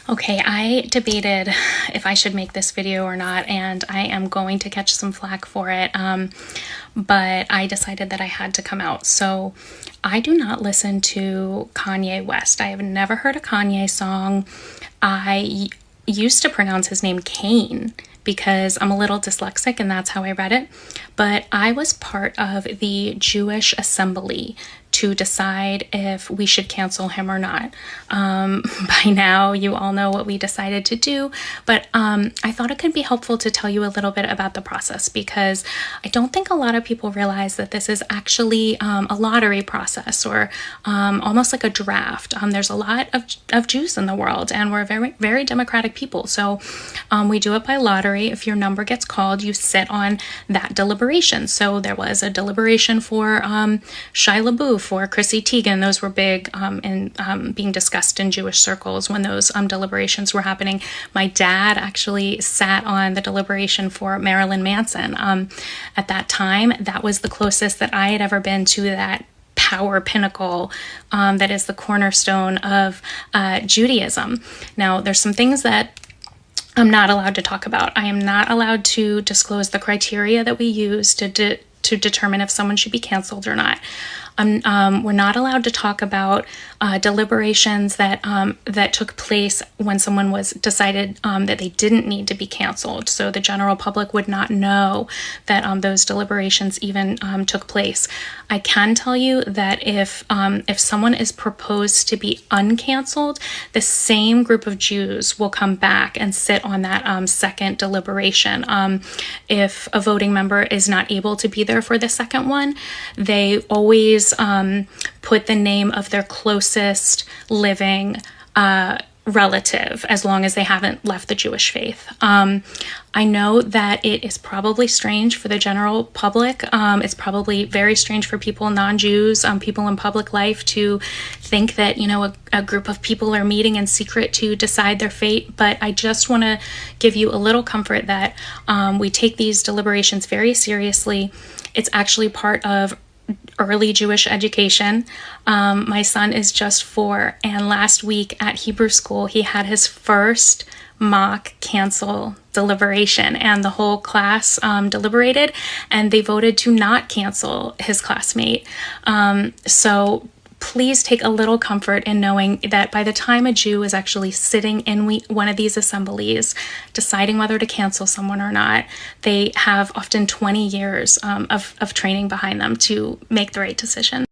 Okay, I debated if I should make this video or not, and I am going to catch some flack for it, but I decided that I had to come out. So I do not listen to Kanye West. I have never heard a Kanye song. I used to pronounce his name Kane because I'm a little dyslexic and that's how I read it. But I was part of the Jewish assembly to decide if we should cancel him or not. By now, you all know what we decided to do, but I thought it could be helpful to tell you a little bit about the process because I don't think a lot of people realize that this is actually a lottery process or almost like a draft. There's a lot of Jews in the world and we're very, very democratic people. So we do it by lottery. If your number gets called, you sit on that deliberation. So there was a deliberation for Shia LaBeouf or Chrissy Teigen. Those were big and being discussed in Jewish circles when those deliberations were happening. My dad actually sat on the deliberation for Marilyn Manson. At that time, that was the closest that I had ever been to that power pinnacle that is the cornerstone of Judaism. Now, there's some things that I'm not allowed to talk about. I am not allowed to disclose the criteria that we use to determine if someone should be canceled or not. We're not allowed to talk about deliberations that took place when someone was decided that they didn't need to be canceled. So the general public would not know that those deliberations even took place. I can tell you that if someone is proposed to be uncanceled, the same group of Jews will come back and sit on that second deliberation. If a voting member is not able to be there for the second one, they always put the name of their closest living relative as long as they haven't left the Jewish faith. I know that it is probably strange for the general public. It's probably very strange for people, non-Jews, people in public life to think that, you know, a group of people are meeting in secret to decide their fate. But I just want to give you a little comfort that we take these deliberations very seriously. It's actually part of early Jewish education. My son is just 4, and last week at Hebrew school, he had his first mock cancel deliberation, and the whole class deliberated, and they voted to not cancel his classmate. So please take a little comfort in knowing that by the time a Jew is actually sitting in one of these assemblies, deciding whether to cancel someone or not, they have often 20 years of training behind them to make the right decision.